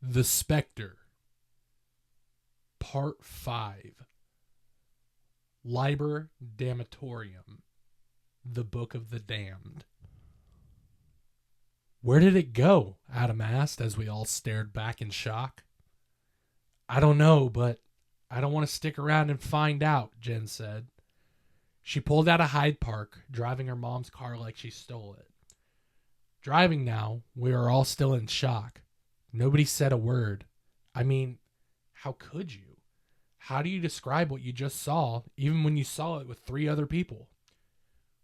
The Spector, Part 5. Liber, Damnatorum, the Book of the Damned. Where did it go? Adam asked as we all stared back in shock. I don't know, but I don't want to stick around and find out, Jen said. She pulled out of Hyde Park, driving her mom's car like she stole it. Driving now, we were all still in shock. Nobody said a word. I mean, how could you? How do you describe what you just saw, even when you saw it with 3 other people?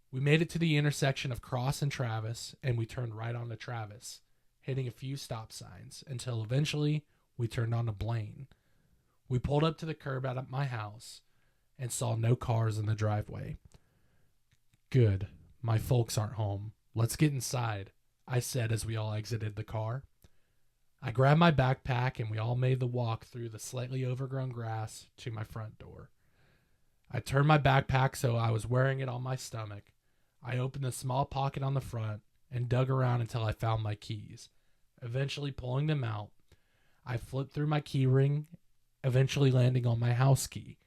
We made it to the intersection of Cross and Travis, and we turned right onto Travis, hitting a few stop signs, until eventually we turned onto Blaine. We pulled up to the curb out at my house and saw no cars in the driveway. Good. My folks aren't home. Let's get inside, I said as we all exited the car. I grabbed my backpack and we all made the walk through the slightly overgrown grass to my front door. I turned my backpack so I was wearing it on my stomach. I opened the small pocket on the front and dug around until I found my keys. Eventually pulling them out, I flipped through my key ring, eventually landing on my house key.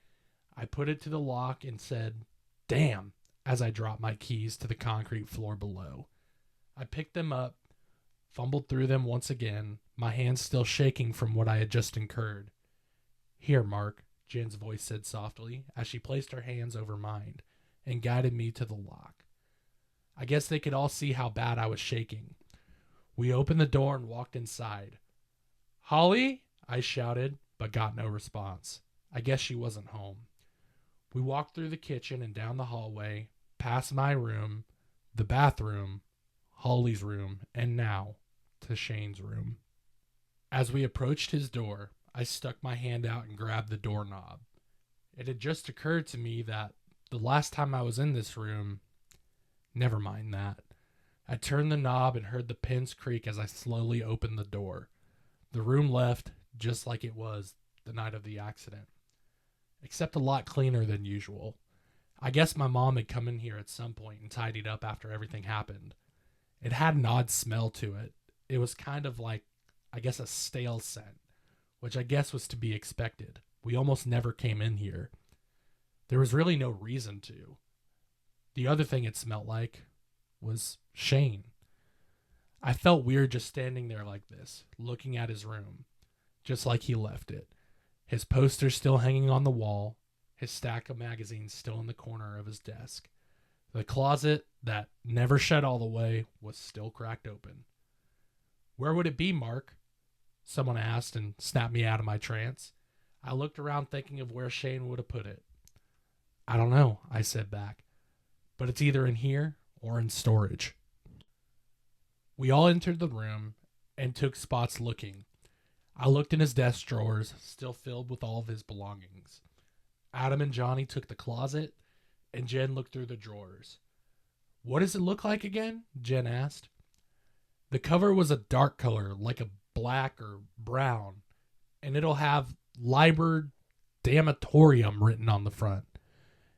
I put it to the lock and said, "Damn," as I dropped my keys to the concrete floor below. I picked them up, fumbled through them once again, my hands still shaking from what I had just incurred. Here, Mark, Jen's voice said softly as she placed her hands over mine and guided me to the lock. I guess they could all see how bad I was shaking. We opened the door and walked inside. Holly? I shouted, but got no response. I guess she wasn't home. We walked through the kitchen and down the hallway, past my room, the bathroom, Holly's room, and now to Shane's room. As we approached his door, I stuck my hand out and grabbed the doorknob. It had just occurred to me that the last time I was in this room, never mind that. I turned the knob and heard the pins creak as I slowly opened the door. The room left just like it was the night of the accident, except a lot cleaner than usual. I guess my mom had come in here at some point and tidied up after everything happened. It had an odd smell to it. It was kind of like, I guess, a stale scent, which I guess was to be expected. We almost never came in here. There was really no reason to. The other thing it smelled like was Shane. I felt weird just standing there like this, looking at his room, just like he left it. His poster still hanging on the wall, his stack of magazines still in the corner of his desk. The closet that never shut all the way was still cracked open. Where would it be, Mark? Someone asked and snapped me out of my trance. I looked around thinking of where Shane would have put it. I don't know, I said back, but it's either in here or in storage. We all entered the room and took spots looking. I looked in his desk drawers, still filled with all of his belongings. Adam and Johnny took the closet, and Jen looked through the drawers. What does it look like again? Jen asked. The cover was a dark color, like a black or brown, and it'll have Liber Damnatorum written on the front.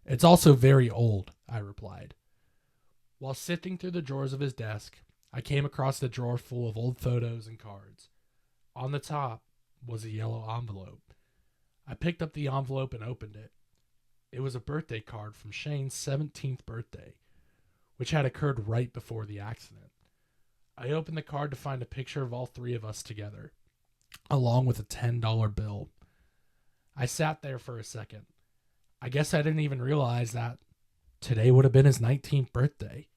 It's also very old, I replied. While sifting through the drawers of his desk, I came across a drawer full of old photos and cards. On the top was a yellow envelope. I picked up the envelope and opened it. It was a birthday card from Shane's 17th birthday, which had occurred right before the accident. I opened the card to find a picture of all 3 of us together, along with a $10 bill. I sat there for a second. I guess I didn't even realize that today would have been his 19th birthday.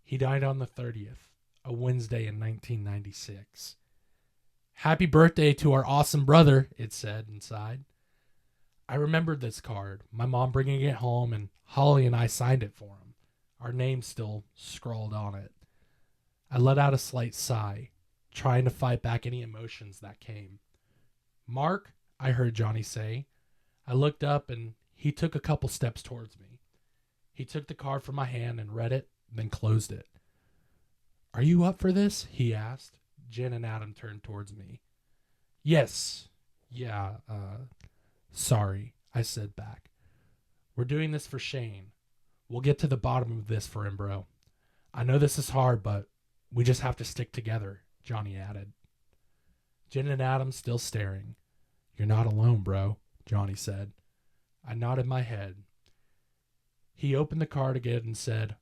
He died on the 30th, a Wednesday in 1996. Happy birthday to our awesome brother, it said inside. I remembered this card, my mom bringing it home, and Holly and I signed it for him, our names still scrawled on it. I let out a slight sigh, trying to fight back any emotions that came. Mark, I heard Johnny say. I looked up and he took a couple steps towards me. He took the card from my hand and read it, then closed it. Are you up for this? He asked. Jen and Adam turned towards me. Yes. Yeah, sorry, I said back. We're doing this for Shane. We'll get to the bottom of this for him, bro. I know this is hard, but we just have to stick together, Johnny added. Jen and Adam still staring. "You're not alone, bro," Johnny said. I nodded my head. He opened the card again and said,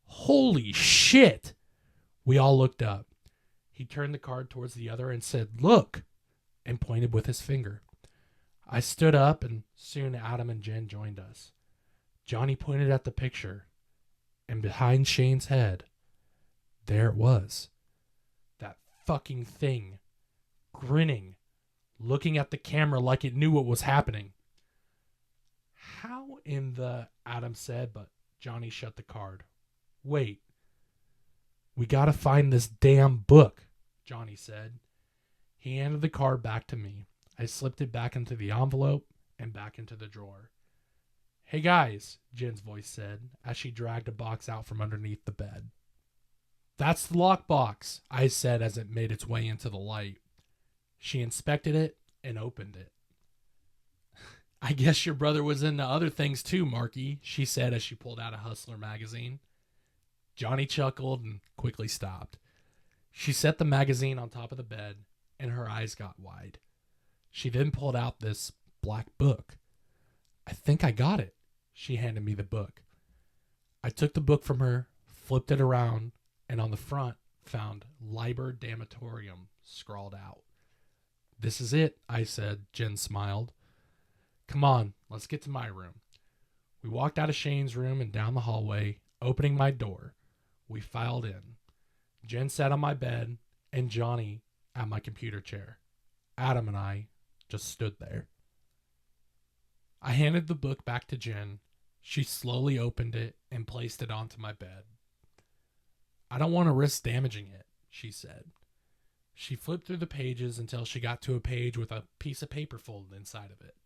"Holy shit!" We all looked up. He turned the card towards the other and said, "Look," and pointed with his finger. I stood up, and soon Adam and Jen joined us. Johnny pointed at the picture, and behind Shane's head, there it was. That fucking thing, grinning, looking at the camera like it knew what was happening. "How in the," Adam said, but Johnny shut the card. "Wait. We gotta find this damn book," Johnny said. He handed the card back to me. I slipped it back into the envelope and back into the drawer. "Hey guys," Jen's voice said as she dragged a box out from underneath the bed. "That's the lockbox," I said as it made its way into the light. She inspected it and opened it. "I guess your brother was into other things too, Marky," she said as she pulled out a Hustler magazine. Johnny chuckled and quickly stopped. She set the magazine on top of the bed, and her eyes got wide. She then pulled out this black book. "I think I got it." She handed me the book. I took the book from her, flipped it around, and on the front found Liber Damnatorum scrawled out. "This is it," I said. Jen smiled. "Come on, let's get to my room." We walked out of Shane's room and down the hallway, opening my door. We filed in. Jen sat on my bed, and Johnny at my computer chair. Adam and I just stood there. I handed the book back to Jen. She slowly opened it and placed it onto my bed. "I don't want to risk damaging it," she said. She flipped through the pages until she got to a page with a piece of paper folded inside of it.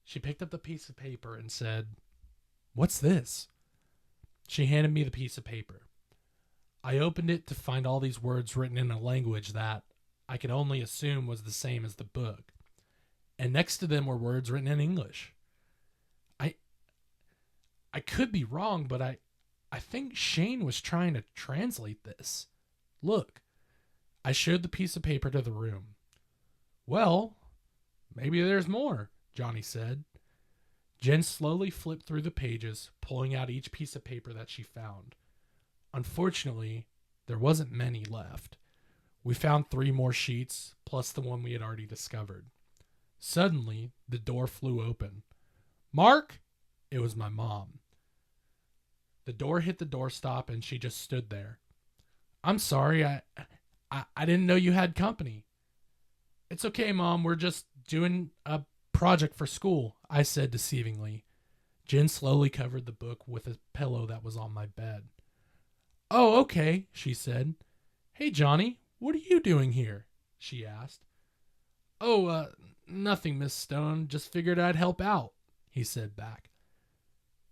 She picked up the piece of paper and said, "What's this?" She handed me the piece of paper. I opened it to find all these words written in a language that I could only assume was the same as the book. And next to them were words written in English. I could be wrong, but I think Shane was trying to translate this. Look. I showed the piece of paper to the room. "Well, maybe there's more," Johnny said. Jen slowly flipped through the pages, pulling out each piece of paper that she found. Unfortunately, there wasn't many left. We found 3 more sheets, plus the one we had already discovered. Suddenly, the door flew open. "Mark!" It was my mom. The door hit the doorstop, and she just stood there. "I'm sorry, I didn't know you had company." "It's okay, Mom. We're just doing a project for school," I said deceivingly. Jen slowly covered the book with a pillow that was on my bed. "Oh, okay," she said. "Hey, Johnny, what are you doing here?" she asked. "Oh, nothing, Miss Stone. Just figured I'd help out," he said back.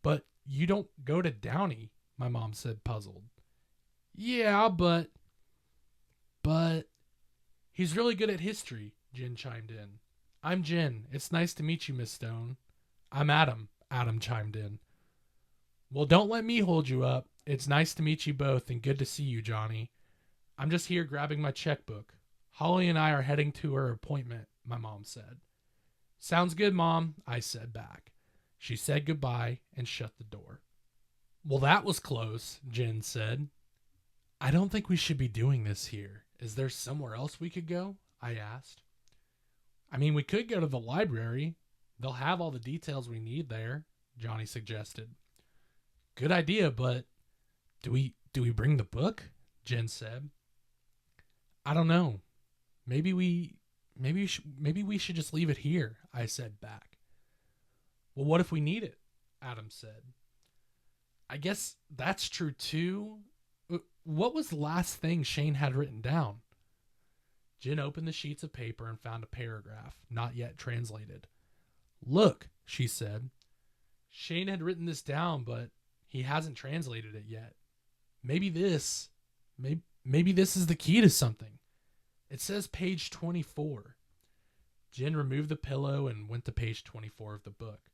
"But you don't go to Downey," my mom said, puzzled. "Yeah, but he's really good at history," Jen chimed in. "I'm Jen. It's nice to meet you, Miss Stone." "I'm Adam," Adam chimed in. "Well, don't let me hold you up. It's nice to meet you both and good to see you, Johnny. I'm just here grabbing my checkbook. Holly and I are heading to her appointment," my mom said. "Sounds good, Mom," I said back. She said goodbye and shut the door. "Well, that was close," Jen said. "I don't think we should be doing this here. Is there somewhere else we could go?" I asked. "I mean, we could go to the library. They'll have all the details we need there," Johnny suggested. "Good idea, but do we bring the book?" Jen said. "I don't know. Maybe we should just leave it here," I said back. "Well, what if we need it?" Adam said. "I guess that's true too. What was the last thing Shane had written down?" Jen opened the sheets of paper and found a paragraph, not yet translated. "Look," she said. "Shane had written this down, but he hasn't translated it yet. Maybe this is the key to something. It says page 24. Jen removed the pillow and went to page 24 of the book.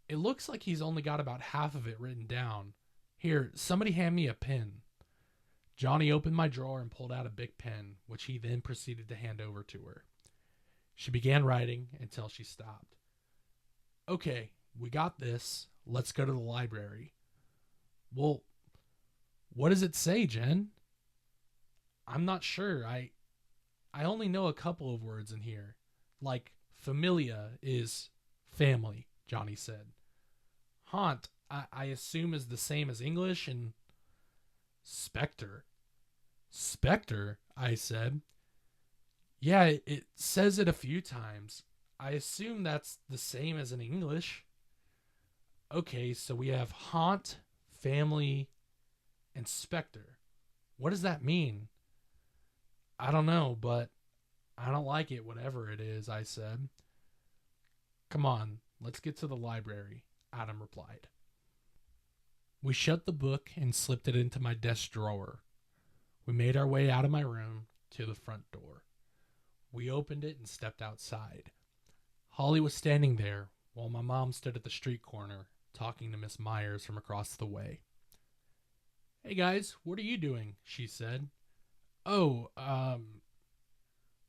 "It looks like he's only got about half of it written down. Here, somebody hand me a pen." Johnny opened my drawer and pulled out a big pen, which he then proceeded to hand over to her. She began writing until she stopped. Okay, we got this. Let's go to the library. Well, what does it say, Jen? I'm not sure. I only know a couple of words in here. Like, familia is family, Johnny said. Haunt, I assume, is the same as English, and Spector. Spector, I said. Yeah, it says it a few times. I assume that's the same as in English. Okay, so we have haunt, family, and specter. What does that mean? I don't know, but I don't like it, whatever it is, I said. Come on, let's get to the library, Adam replied. We shut the book and slipped it into my desk drawer. We made our way out of my room to the front door. We opened it and stepped outside. Holly was standing there while my mom stood at the street corner talking to Miss Myers from across the way. Hey guys, what are you doing? She said. Oh,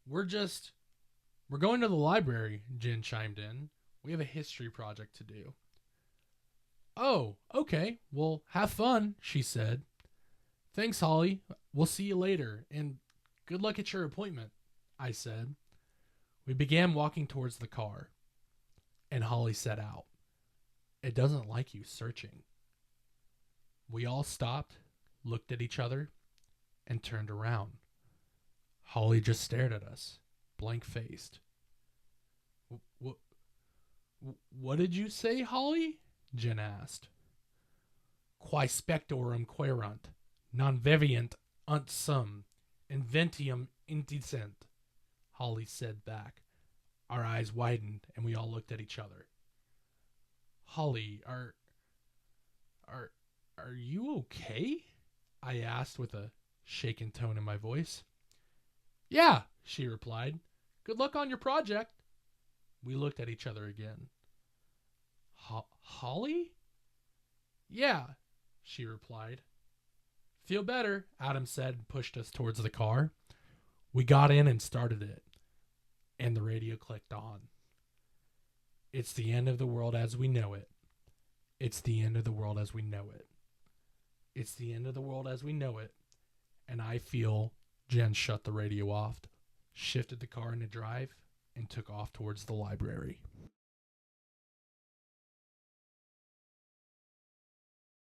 we're going to the library, Jen chimed in. We have a history project to do. Oh, okay. Well, have fun, she said. Thanks, Holly. We'll see you later, and good luck at your appointment, I said. We began walking towards the car, and Holly set out. It doesn't like you searching. We all stopped, looked at each other, and turned around. Holly just stared at us, blank-faced. What did you say, Holly? Jen asked. Quae spectorum querunt, non viviant unt sum, inventium indecent, Holly said back. Our eyes widened, and we all looked at each other. Holly, are you okay? I asked with a shaken tone in my voice. Yeah, she replied. Good luck on your project. We looked at each other again. Holly? Yeah, she replied. Feel better, Adam said and pushed us towards the car. We got in and started it, and the radio clicked on. It's the end of the world as we know it. It's the end of the world as we know it. It's the end of the world as we know it. And I feel Jen shut the radio off, shifted the car into drive, and took off towards the library.